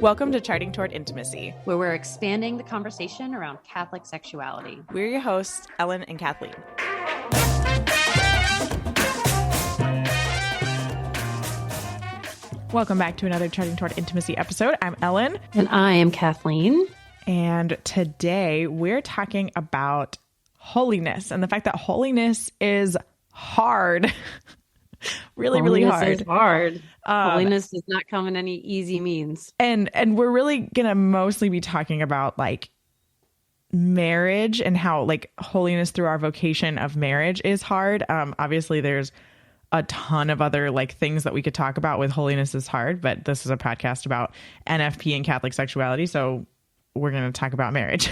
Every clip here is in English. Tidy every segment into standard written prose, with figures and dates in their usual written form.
Welcome to Charting Toward Intimacy, where we're expanding the conversation around Catholic sexuality. We're your hosts, Ellen and Kathleen. Welcome back to another Charting Toward Intimacy episode. I'm Ellen. And I am Kathleen. And today we're talking about holiness and the fact that holiness is hard. really hard. Holiness is hard. Holiness does not come in any easy means. And we're really going to mostly be talking about like marriage and how like holiness through our vocation of marriage is hard. Obviously there's a ton of other like things that we could talk about with holiness is hard, but this is a podcast about NFP and Catholic sexuality. So we're going to talk about marriage.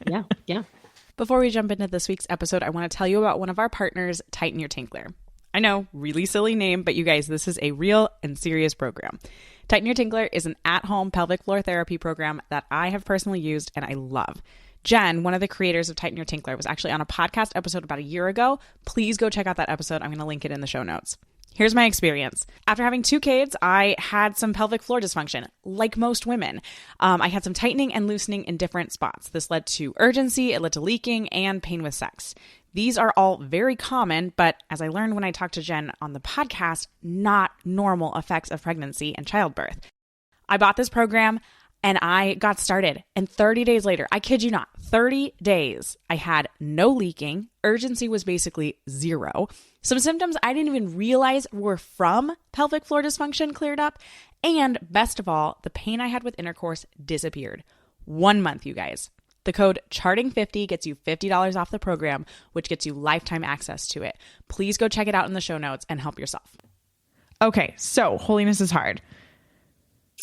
Yeah. Before we jump into this week's episode, I want to tell you about one of our partners, Tighten Your Tinkler. I know, really silly name, but you guys, this is a real and serious program. Tighten Your Tinkler is an at-home pelvic floor therapy program that I have personally used and I love. Jen, one of the creators of Tighten Your Tinkler, was actually on a podcast episode about a year ago. Please go check out that episode. I'm going to link it in the show notes. Here's my experience. After having 2 kids, I had some pelvic floor dysfunction, like most women. I had some tightening and loosening in different spots. This led to urgency, it led to leaking, and pain with sex. These are all very common, but as I learned when I talked to Jen on the podcast, not normal effects of pregnancy and childbirth. I bought this program and I got started. And 30 days later, I kid you not, 30 days, I had no leaking. Urgency was basically 0. Some symptoms I didn't even realize were from pelvic floor dysfunction cleared up. And best of all, the pain I had with intercourse disappeared. 1 month, you guys. The code CHARTING50 gets you $50 off the program, which gets you lifetime access to it. Please go check it out in the show notes and help yourself. Okay, so holiness is hard.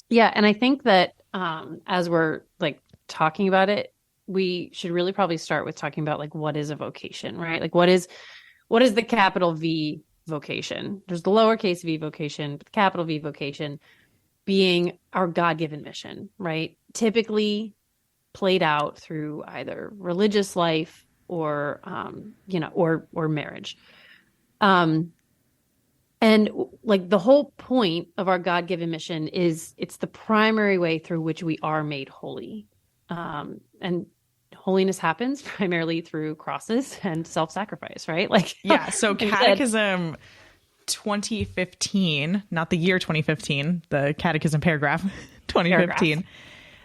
Yeah, and I think that as we're like talking about it, we should really probably start with talking about like what is a vocation, right? Like what is the capital V vocation? There's the lowercase v vocation, but the capital V vocation being our God-given mission, right? Typically played out through either religious life or or marriage. And like the whole point of our God-given mission is it's the primary way through which we are made holy. And holiness happens primarily through crosses and self-sacrifice, right? Like, yeah. So Catechism 2015, not the year 2015, the Catechism paragraph 2015.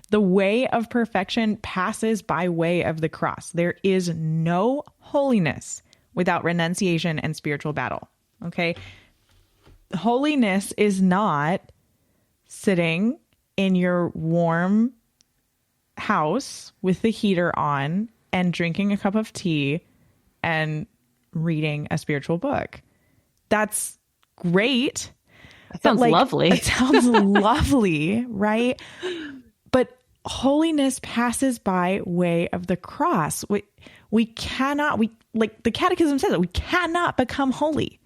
The way of perfection passes by way of the cross. There is no holiness without renunciation and spiritual battle. Okay. Holiness is not sitting in your warm house with the heater on and drinking a cup of tea and reading a spiritual book. That's great. That sounds lovely. It sounds lovely, right? But holiness passes by way of the cross. We cannot, like the Catechism says, we cannot become holy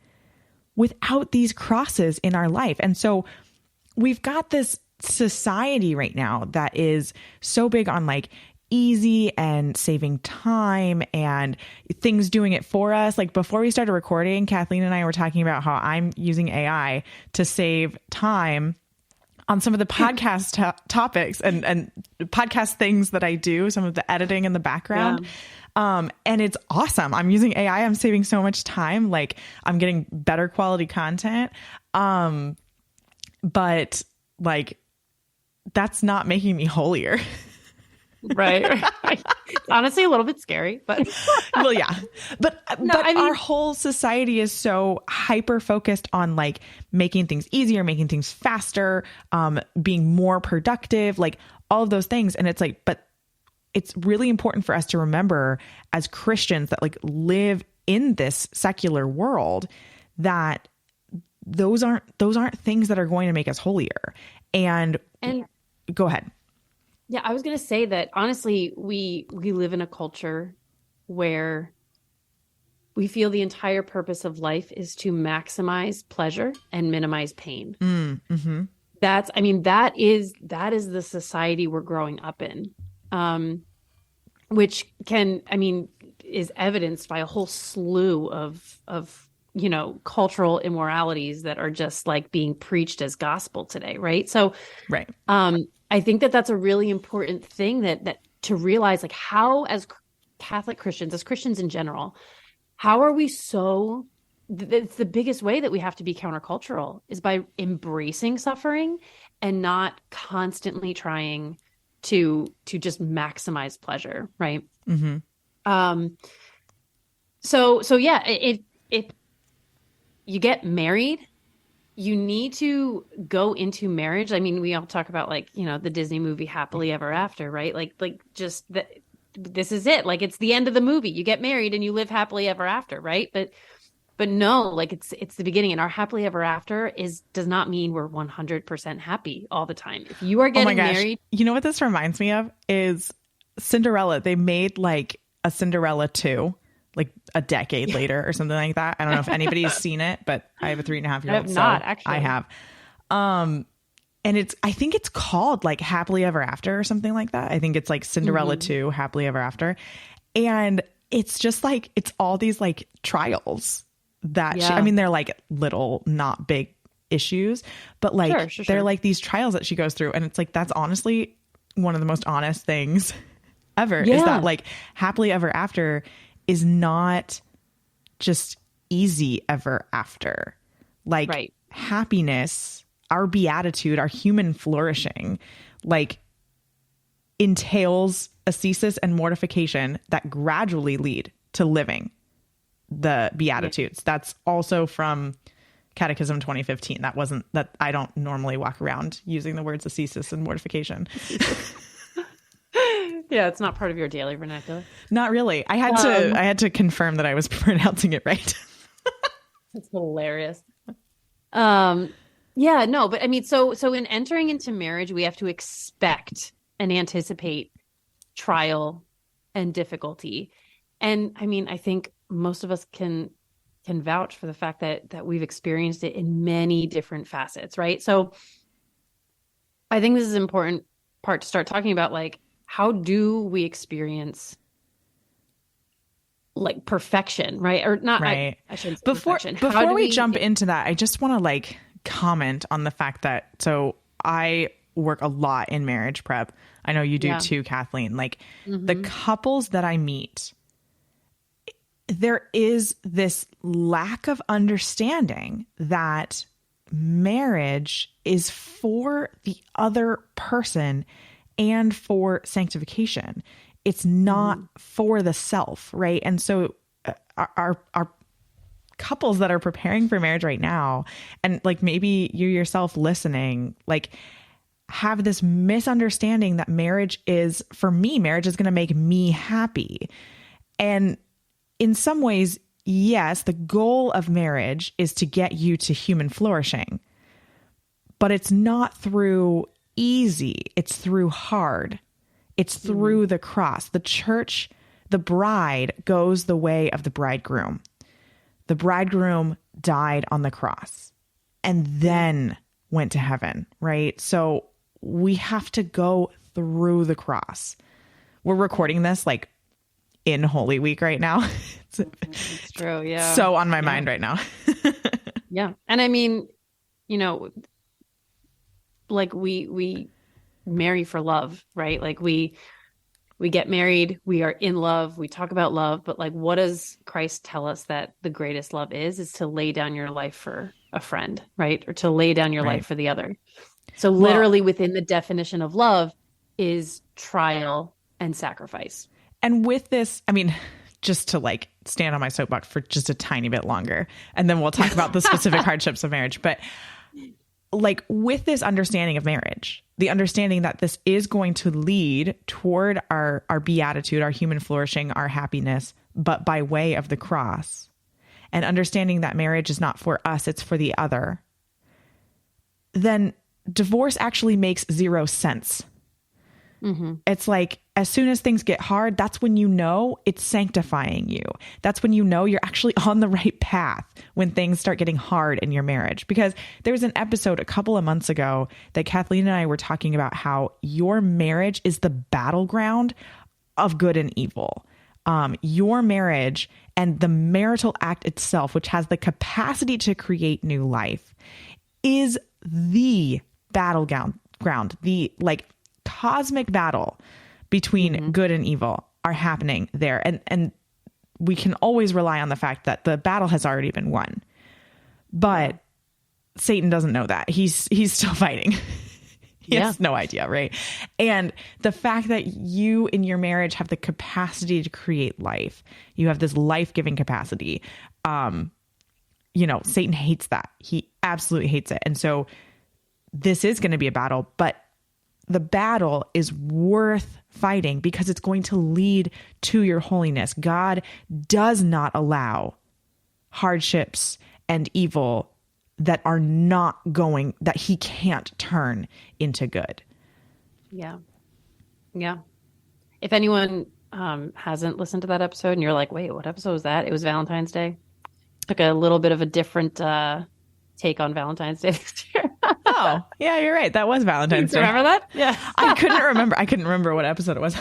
without these crosses in our life. And so we've got this society right now that is so big on like easy and saving time and things doing it for us. Like before we started recording, Kathleen and I were talking about how I'm using AI to save time on some of the podcast topics and podcast things that I do, some of the editing in the background. Yeah. And it's awesome. I'm using AI. I'm saving so much time. Like I'm getting better quality content. But like, that's not making me holier. Right. It's honestly a little bit scary, but well, yeah. But I mean, our whole society is so hyper focused on like making things easier, making things faster, being more productive, like all of those things. And it's like, but it's really important for us to remember as Christians that like live in this secular world that those aren't things that are going to make us holier. And go ahead. Yeah, I was going to say that honestly, we live in a culture where we feel the entire purpose of life is to maximize pleasure and minimize pain. Mm-hmm. That is the society we're growing up in, which is evidenced by a whole slew of cultural immoralities that are just like being preached as gospel today, right? So, right. I think that that's a really important thing that to realize, like, how as Catholic Christians, as Christians in general, how are we so, it's the biggest way that we have to be countercultural is by embracing suffering and not constantly trying to just maximize pleasure, right? So yeah, if you get married, you need to go into marriage. I mean, we all talk about, like, you know, the Disney movie Happily Ever After, right? Like just that this is it. Like, it's the end of the movie. You get married and you live happily ever after, right? But no, like it's the beginning, and our happily ever after does not mean we're 100% happy all the time. If you are getting married, you know what this reminds me of is Cinderella. They made like a Cinderella 2, like a decade later or something like that. I don't know if anybody's seen it, but I have a 3.5-year-old. I have not, actually. I have. And I think it's called like Happily Ever After or something like that. I think it's like Cinderella 2, Happily Ever After. And it's just like, it's all these like trials that I mean, they're like little, not big issues, but like they're like these trials that she goes through. And it's like, that's honestly one of the most honest things ever, is that like happily ever after is not just easy ever after. Like happiness, our beatitude, our human flourishing, like entails ascesis and mortification that gradually lead to living the Beatitudes. That's also from Catechism 2015. That I don't normally walk around using the words ascesis and mortification. Yeah, it's not part of your daily vernacular. Not really. I had to confirm that I was pronouncing it right. That's hilarious. Yeah, no, but I mean, so in entering into marriage, we have to expect and anticipate trial and difficulty. And I mean, I think most of us can vouch for the fact that we've experienced it in many different facets, right? So I think this is an important part to start talking about, like, how do we experience like perfection, right? Or not, right. I shouldn't say before we jump into that, I just want to like comment on the fact that, so I work a lot in marriage prep. I know you do too, Kathleen. Like the couples that I meet, there is this lack of understanding that marriage is for the other person and for sanctification. It's not for the self, right? And so our couples that are preparing for marriage right now, and like maybe you yourself listening, like have this misunderstanding that marriage is, for me, marriage is going to make me happy. And in some ways, yes, the goal of marriage is to get you to human flourishing, but it's not through easy. It's through hard. It's through the cross. The church, the bride, goes the way of the bridegroom. The bridegroom died on the cross and then went to heaven, right? So we have to go through the cross. We're recording this like in Holy Week right now. It's true. Yeah. So on my mind right now. Yeah. And I mean, you know, like we marry for love, right? Like we get married, we are in love, we talk about love, but like, what does Christ tell us that the greatest love is to lay down your life for a friend, right? Or to lay down your life for the other. So literally within the definition of love is trial and sacrifice. And with this, I mean, just to like stand on my soapbox for just a tiny bit longer, and then we'll talk about the specific hardships of marriage. But like with this understanding of marriage, the understanding that this is going to lead toward our beatitude, our human flourishing, our happiness, but by way of the cross, and understanding that marriage is not for us, it's for the other, then divorce actually makes zero sense. It's like, as soon as things get hard, that's when you know it's sanctifying you. That's when you know you're actually on the right path, when things start getting hard in your marriage. Because there was an episode a couple of months ago that Kathleen and I were talking about how your marriage is the battleground of good and evil. Your marriage and the marital act itself, which has the capacity to create new life, is the battleground, the like cosmic battle between good and evil are happening there. And we can always rely on the fact that the battle has already been won. But Satan doesn't know that. He's still fighting. He has no idea, right? And the fact that you in your marriage have the capacity to create life, you have this life-giving capacity. Satan hates that. He absolutely hates it. And so this is going to be a battle, but the battle is worth fighting because it's going to lead to your holiness. God does not allow hardships and evil that are not going, that he can't turn into good. Yeah. Yeah. If anyone hasn't listened to that episode and you're like, wait, what episode was that? It was Valentine's Day. Took a little bit of a different take on Valentine's Day this year. Oh, yeah, you're right. That was Valentine's Day. Remember that? Yeah. I couldn't remember what episode it was.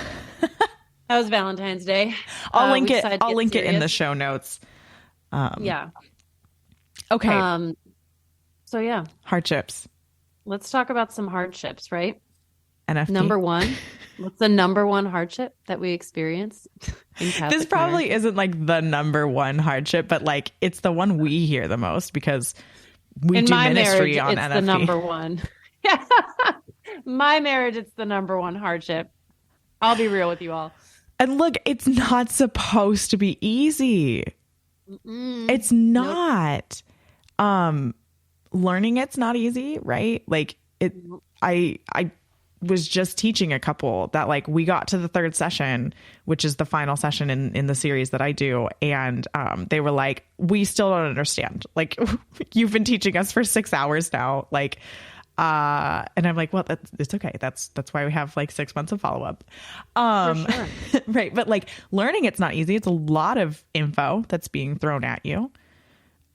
That was Valentine's Day. I'll link it in the show notes. Yeah. Okay. So yeah. Hardships. Let's talk about some hardships, right? NFP. Number one. What's the number one hardship that we experience in Catholic This probably marriage? isn't like the number one hardship, but like it's the one we hear the most because we in do my ministry marriage, on it's NFP. the number one. Yeah. My marriage, it's the number one hardship. I'll be real with you all. And look, it's not supposed to be easy. It's not. Learning it's not easy, right? Like I was just teaching a couple that like we got to the third session, which is the final session in the series that I do. And they were like, we still don't understand. Like you've been teaching us for 6 hours now. Like, and I'm like, well, it's okay. That's why we have like 6 months of follow up. For sure. Right. But like learning, it's not easy. It's a lot of info that's being thrown at you.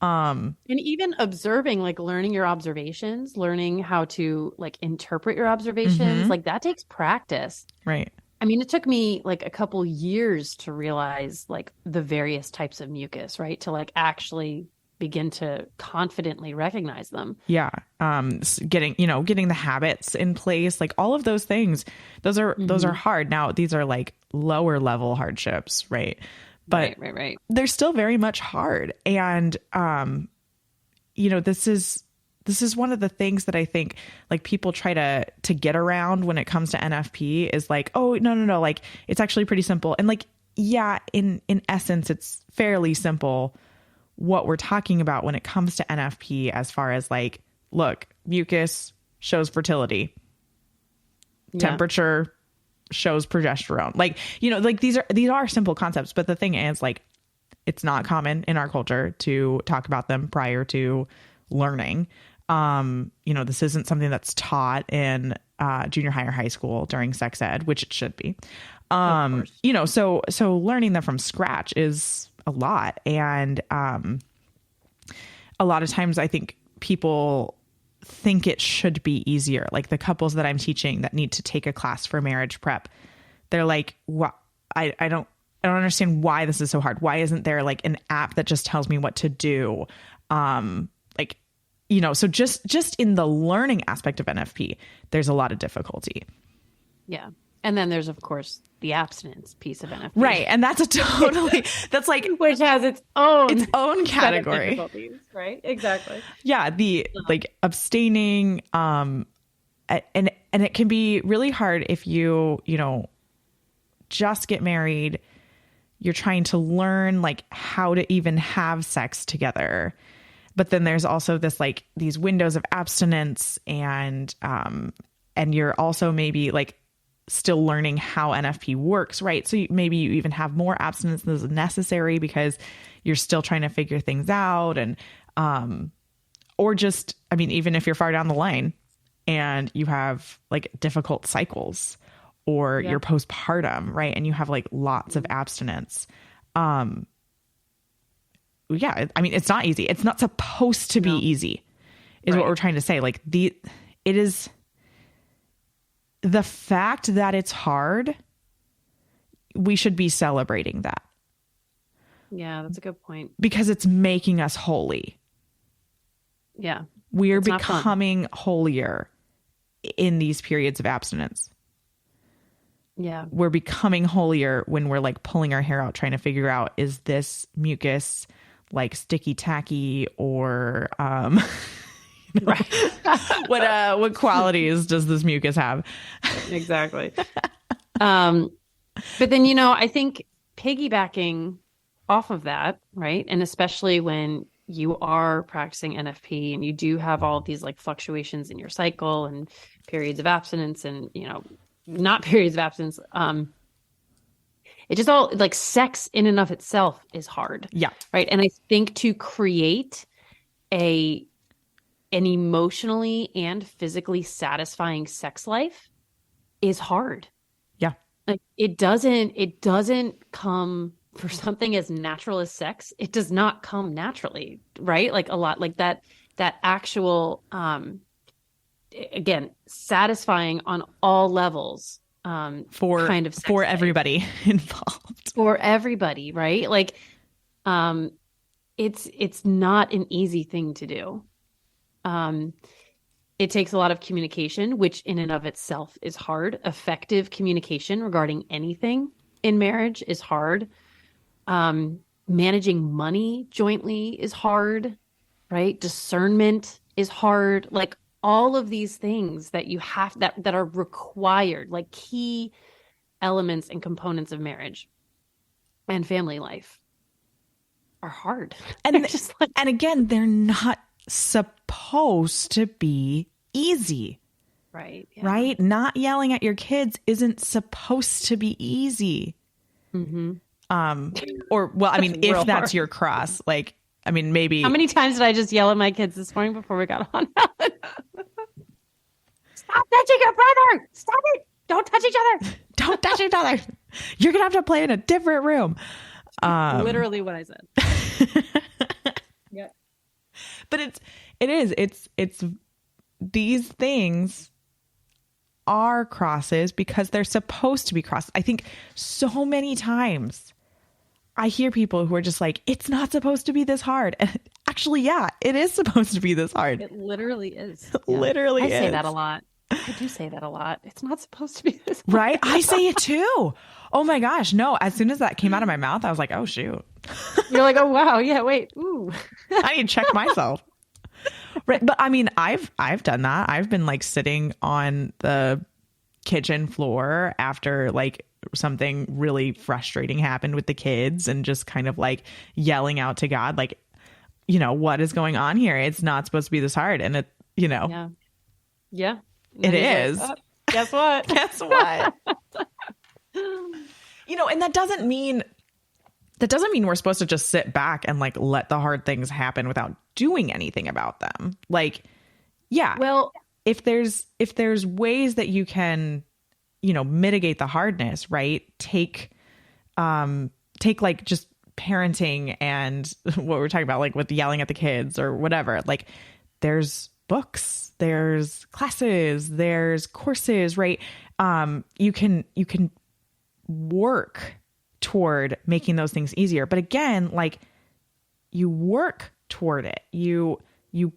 And even observing, like learning your observations, learning how to like interpret your observations, like that takes practice. Right. I mean, it took me like a couple years to realize like the various types of mucus, right? To like actually begin to confidently recognize them. Yeah. Getting the habits in place, like all of those things, those are hard. Now, these are like lower level hardships, right? But right. They're still very much hard. And, this is one of the things that I think like people try to get around when it comes to NFP is like, oh, no. Like it's actually pretty simple. And like, yeah, in essence, it's fairly simple what we're talking about when it comes to NFP, as far as like, look, mucus shows fertility, temperature shows progesterone. Like, like these are simple concepts, but the thing is like, it's not common in our culture to talk about them prior to learning. This isn't something that's taught in junior high or high school during sex ed, which it should be. So learning them from scratch is a lot. And a lot of times I think people think it should be easier. Like the couples that I'm teaching that need to take a class for marriage prep, they're like, "What? I don't understand why this is so hard. Why isn't there like an app that just tells me what to do?" So just in the learning aspect of NFP, there's a lot of difficulty. Yeah. And then there's, of course, the abstinence piece of NFP. Right. And that's that's like, which has its own category. Right. Exactly. Yeah. The like abstaining, and it can be really hard if you just get married, you're trying to learn like how to even have sex together. But then there's also this like these windows of abstinence and you're also maybe like still learning how NFP works, right? So maybe you even have more abstinence than is necessary because you're still trying to figure things out. And, or just, I mean, even if you're far down the line and you have like difficult cycles or you're postpartum, right? And you have like lots of abstinence. Yeah, I mean, it's not easy. It's not supposed to be easy is what we're trying to say. Like it is the fact that it's hard. We should be celebrating that. Yeah, that's a good point. Because it's making us holy. Yeah. We're becoming holier in these periods of abstinence. Yeah. we're becoming holier when we're like pulling our hair out, trying to figure out, is this mucus like sticky tacky or, Right. what qualities does this mucus have? Exactly. But then, I think piggybacking off of that, right? And especially when you are practicing NFP and you do have all of these like fluctuations in your cycle and periods of abstinence and, not periods of abstinence. It just all like sex in and of itself is hard. Yeah. Right. And I think to create an emotionally and physically satisfying sex life is hard. Yeah. Like it doesn't come for something as natural as sex. It does not come naturally, right? Like a lot like that actual, again, satisfying on all levels, For kind of sex for life. everybody involved. For everybody, right? Like, it's not an easy thing to do. It takes a lot of communication, which in and of itself is hard. Effective communication regarding anything in marriage is hard. Managing money jointly is hard, right? Discernment is hard. Like all of these things that you have that are required, like key elements and components of marriage and family life are hard. And just like, and again, they're not supposed to be easy. right. Yeah. Right? Not yelling at your kids isn't supposed to be easy. Mm-hmm. Or well, I mean, real if that's hard. your cross, like, I mean, maybe. How many times did I just yell at my kids this morning before we got on? Stop touching your brother! Stop it! Don't touch each other! Don't touch each other. You're gonna have to play in a different room. Literally what I said. Yep. But it's these things are crosses because they're supposed to be crosses. I think so many times I hear people who are just like, it's not supposed to be this hard. And actually, yeah, it is supposed to be this hard. It literally is. Literally I is. say that a lot. I do say that a lot. It's not supposed to be this hard. Right? I say it too. Oh my gosh. No, as soon as that came out of my mouth, I was like, oh shoot. You're like, oh wow, yeah, wait. Ooh. I need to check myself. Right. But I mean, I've done that. I've been like sitting on the kitchen floor after like something really frustrating happened with the kids and just kind of like yelling out to God, like, what is going on here? It's not supposed to be this hard. And it, Yeah. Yeah. it is. Like, oh, guess what? Guess what? And that doesn't mean we're supposed to just sit back and like let the hard things happen without doing anything about them. Like, yeah. Well, if there's ways that you can, mitigate the hardness, right? Take like just parenting and what we're talking about, like with yelling at the kids or whatever, like there's books, there's classes, there's courses, right? You can work toward making those things easier. But again, like you work toward it, you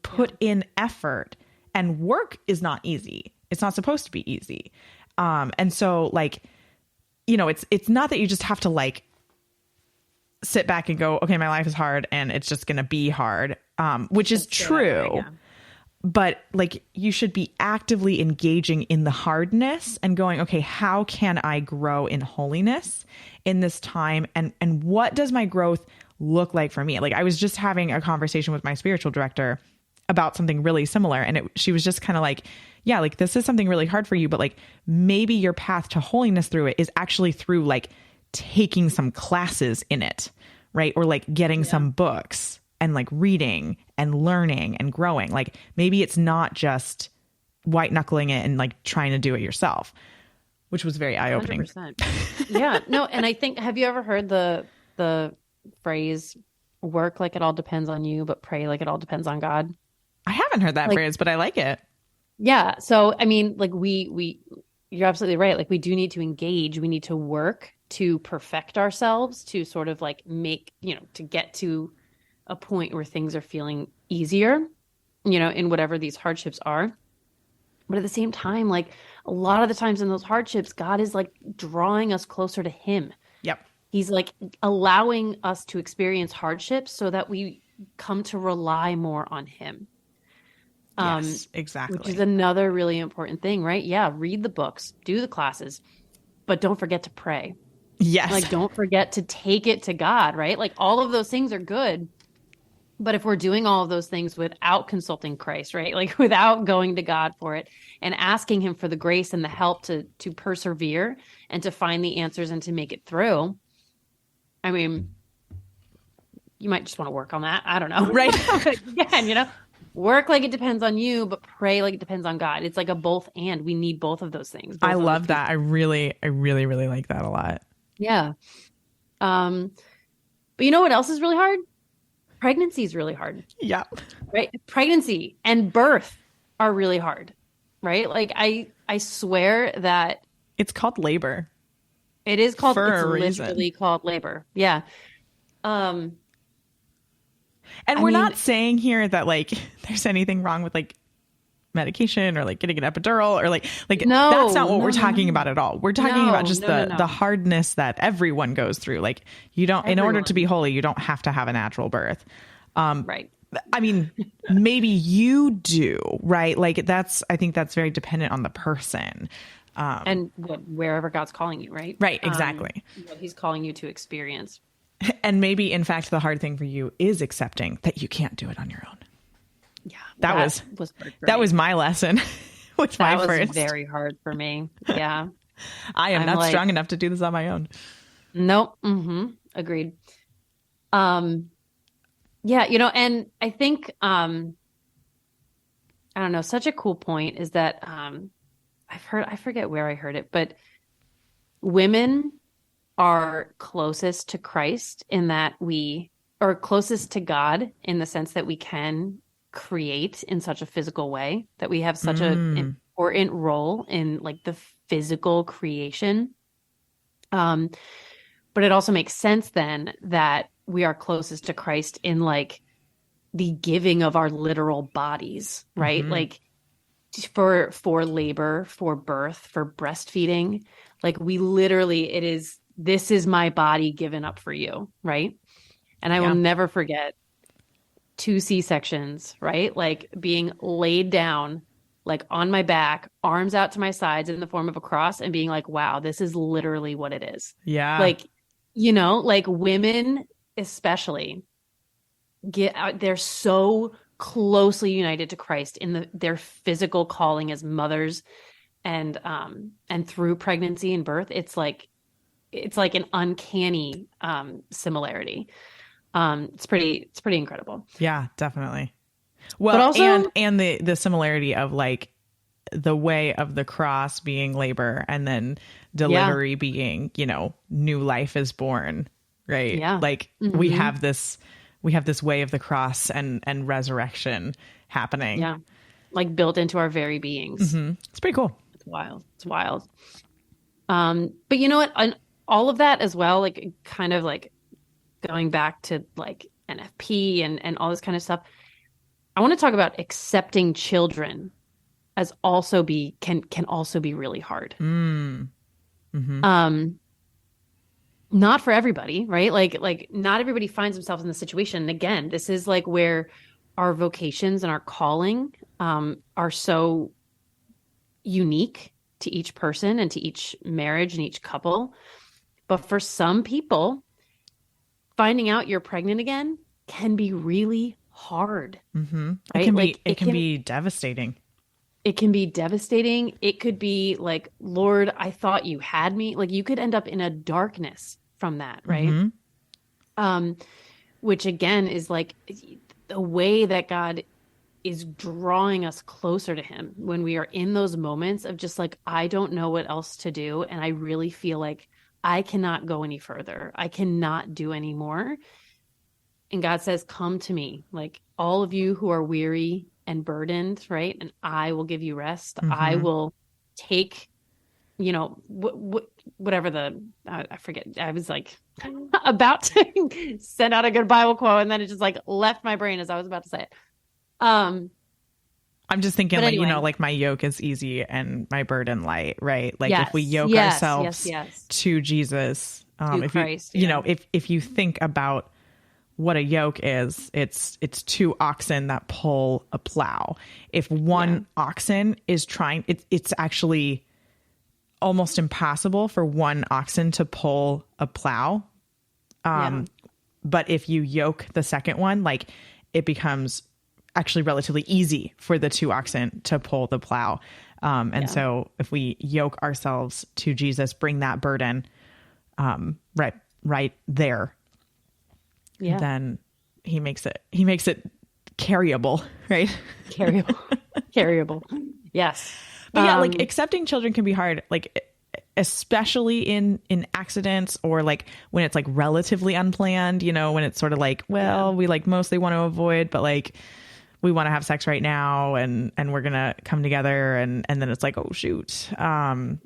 put in effort, and work is not easy. It's not supposed to be easy. And so like, it's not that you just have to like sit back and go, okay, my life is hard and it's just going to be hard. Which is true. But like you should be actively engaging in the hardness and going, okay, how can I grow in holiness in this time? And what does my growth look like for me? Like I was just having a conversation with my spiritual director about something really similar. And she was just kind of like, yeah, like this is something really hard for you, but like maybe your path to holiness through it is actually through like taking some classes in it, right? Or like getting some books and like reading and learning and growing. Like maybe it's not just white knuckling it and like trying to do it yourself, which was very eye opening. 100%. Yeah, no. And I think, have you ever heard the phrase, work like it all depends on you, but pray like it all depends on God? I haven't heard that phrase, but I like it. Yeah. So, I mean, like you're absolutely right. Like we do need to engage. We need to work to perfect ourselves, to sort of like make, to get to a point where things are feeling easier, in whatever these hardships are. But at the same time, like a lot of the times in those hardships, God is like drawing us closer to him. Yep. He's like allowing us to experience hardships so that we come to rely more on him. Yes, exactly. Which is another really important thing, right? Yeah, read the books, do the classes, but don't forget to pray. Yes. Like, don't forget to take it to God, right? Like, all of those things are good. But if we're doing all of those things without consulting Christ, right? Like, without going to God for it and asking him for the grace and the help to persevere and to find the answers and to make it through, I mean, you might just want to work on that. I don't know. Right. Again, work like it depends on you, but pray like it depends on God. It's like a both and. We need both of those things. I love that. I really, really like that a lot. Yeah. But you know what else is really hard? Pregnancy is really hard. Yeah. Right? Pregnancy and birth are really hard. Right? Like, I swear that it's called labor. It is called, for it's a reason. Literally called labor. Yeah. And we're not saying here that like there's anything wrong with like medication or like getting an epidural or like no, that's not what we're talking about at all. We're talking about just the hardness that everyone goes through. Like, you don't, in order to be holy, you don't have to have a natural birth. Right. I mean, maybe you do, right? Like, I think that's very dependent on the person. And wherever God's calling you, right? Right, exactly. What he's calling you to experience. And maybe, in fact, the hard thing for you is accepting that you can't do it on your own. Yeah, that was my lesson. That was very hard for me. Yeah, I'm not strong enough to do this on my own. Nope. Agreed. Yeah, and I think I don't know. Such a cool point is that I forget where I heard it, but women are closest to Christ in that we are closest to God in the sense that we can create in such a physical way, that we have such an important role in like the physical creation. But it also makes sense then that we are closest to Christ in like the giving of our literal bodies, right? Like for labor, for birth, for breastfeeding, like we literally, this is my body given up for you, right? And I will never forget 2 C-sections, right? Like being laid down, like on my back, arms out to my sides in the form of a cross, and being like, wow, this is literally what it is. Yeah. Like, like women especially get out, they're so closely united to Christ in their physical calling as mothers, and through pregnancy and birth, it's like an uncanny similarity. It's pretty incredible. Yeah, definitely. Well, but also, and the similarity of like the way of the cross being labor, and then delivery being, new life is born, right? Yeah. Like we have this way of the cross and resurrection happening. Yeah. Like built into our very beings. It's pretty cool. It's wild. But you know what? And all of that as well, like kind of like going back to like NFP and all this kind of stuff. I want to talk about accepting children as can also be really hard. Not for everybody, right? Like not everybody finds themselves in the situation. And again, this is like where our vocations and our calling are so unique to each person and to each marriage and each couple. But for some people, finding out you're pregnant again can be really hard. Right? It can be devastating. It can be devastating. It could be like, Lord, I thought you had me. Like you could end up in a darkness from that, right? Which again is like the way that God is drawing us closer to him when we are in those moments of just like, I don't know what else to do. And I really feel like I cannot go any further. I cannot do any more. And God says, come to me, like all of you who are weary and burdened, right? And I will give you rest. I will take, whatever I forget. I was like about to send out a good Bible quote, and then it just like left my brain as I was about to say it. I'm just thinking But like, anyway. like my yoke is easy and my burden light, right? Like if we yoke Yes, ourselves yes. to Jesus, To if Christ, you, yeah. if you think about what a yoke is, it's two oxen that pull a plow. If one oxen is trying, it's actually almost impossible for one oxen to pull a plow. But if you yoke the second one, like it becomes actually relatively easy for the two oxen to pull the plow. So if we yoke ourselves to Jesus, bring that burden right there, then he makes it carryable, right? Carryable. Yes. But yeah, like accepting children can be hard, like especially in accidents or like when it's like relatively unplanned, when it's sort of like, well, we like mostly want to avoid, but like we want to have sex right now and we're going to come together. And then it's like, oh shoot. Then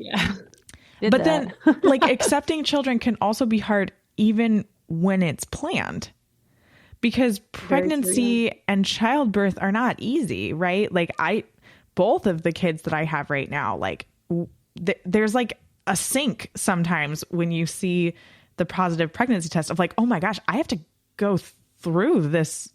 like accepting children can also be hard even when it's planned, because pregnancy and childbirth are not easy, right? Like both of the kids that I have right now, like there's like a sink sometimes when you see the positive pregnancy test of like, oh my gosh, I have to go through this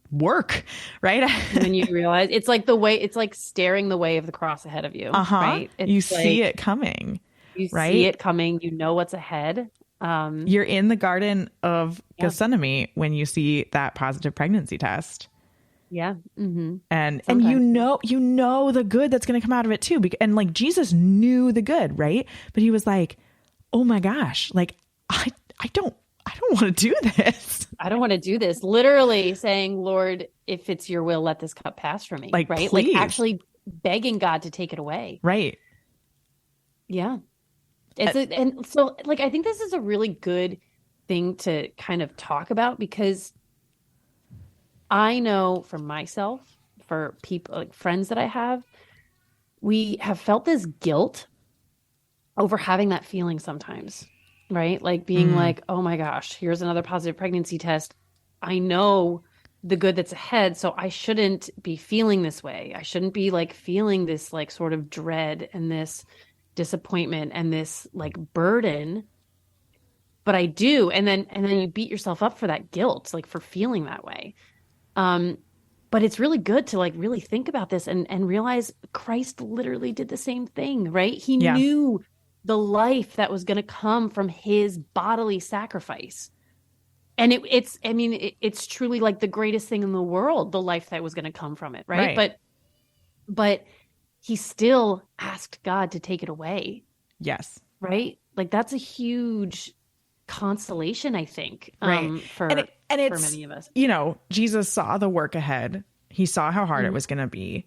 work, right? When you realize it's like staring the way of the cross ahead of you, right? It's you see it coming. You right? see it coming. You know what's ahead. You're in the Garden of Gethsemane when you see that positive pregnancy test. Yeah. Mm-hmm. And you know the good that's going to come out of it too. And like Jesus knew the good, right? But he was like, oh my gosh, like I don't want to do this. I don't want to do this. Literally saying, Lord, if it's your will, let this cup pass from me. Like, right? please. Like actually begging God to take it away. Right. Yeah. And so like, I think this is a really good thing to kind of talk about, because I know for myself, for people like friends that I have, we have felt this guilt over having that feeling sometimes, right? Like being like, oh my gosh, here's another positive pregnancy test. I know the good that's ahead, so I shouldn't be feeling this way. I shouldn't be like feeling this like sort of dread and this disappointment and this like burden, but I do. And then you beat yourself up for that guilt, like for feeling that way. But it's really good to like really think about this and realize Christ literally did the same thing, right? He knew the life that was going to come from his bodily sacrifice. And it's truly like the greatest thing in the world, the life that was going to come from it. Right. But he still asked God to take it away. Yes. Right. Like that's a huge consolation, I think, for many of us. Jesus saw the work ahead. He saw how hard it was going to be.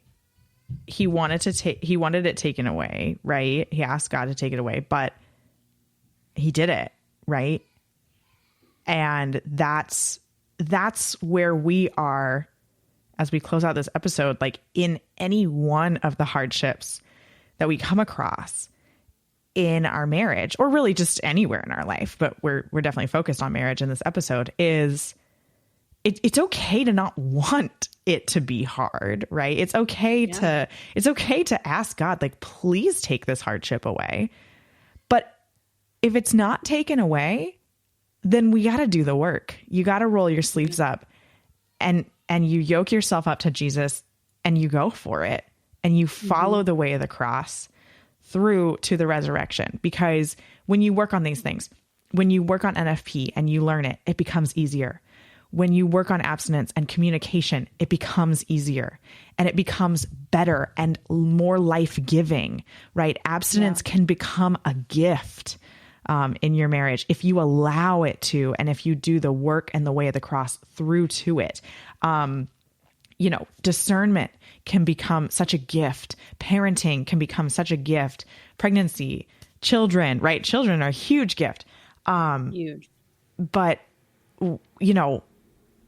He wanted it taken away, right? He asked God to take it away, but he did it, right? And that's where we are as we close out this episode, like in any one of the hardships that we come across in our marriage, or really just anywhere in our life, but we're definitely focused on marriage in this episode, is it's okay to not want it to be hard, right? It's okay to ask God, like, please take this hardship away. But if it's not taken away, then we got to do the work. You got to roll your sleeves up and you yoke yourself up to Jesus and you go for it and you follow the way of the cross through to the resurrection. Because when you work on these things, when you work on NFP and you learn it, it becomes easier. When you work on abstinence and communication, it becomes easier and it becomes better and more life-giving, right? Abstinence can become a gift in your marriage if you allow it to, and if you do the work and the way of the cross through to it. Discernment can become such a gift. Parenting can become such a gift. Pregnancy, children, right? Children are a huge gift. Huge. But,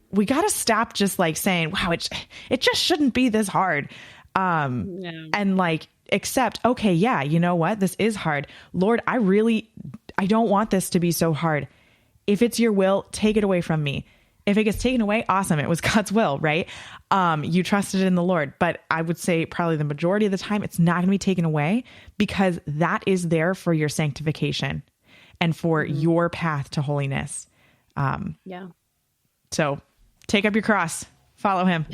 we got to stop just like saying, wow, it just shouldn't be this hard. And like, accept, okay, yeah, you know what? This is hard. Lord, I don't want this to be so hard. If it's your will, take it away from me. If it gets taken away, awesome. It was God's will, right? You trusted in the Lord. But I would say probably the majority of the time, it's not going to be taken away because that is there for your sanctification and for your path to holiness. Yeah. So take up your cross, follow him.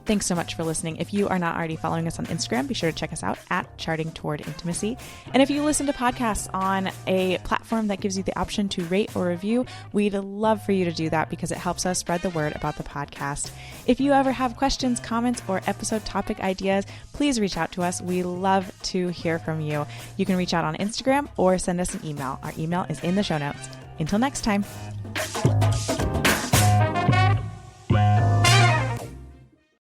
Thanks so much for listening. If you are not already following us on Instagram, be sure to check us out at Charting Toward Intimacy. And if you listen to podcasts on a platform that gives you the option to rate or review, we'd love for you to do that because it helps us spread the word about the podcast. If you ever have questions, comments, or episode topic ideas, please reach out to us. We love to hear from you. You can reach out on Instagram or send us an email. Our email is in the show notes. Until next time.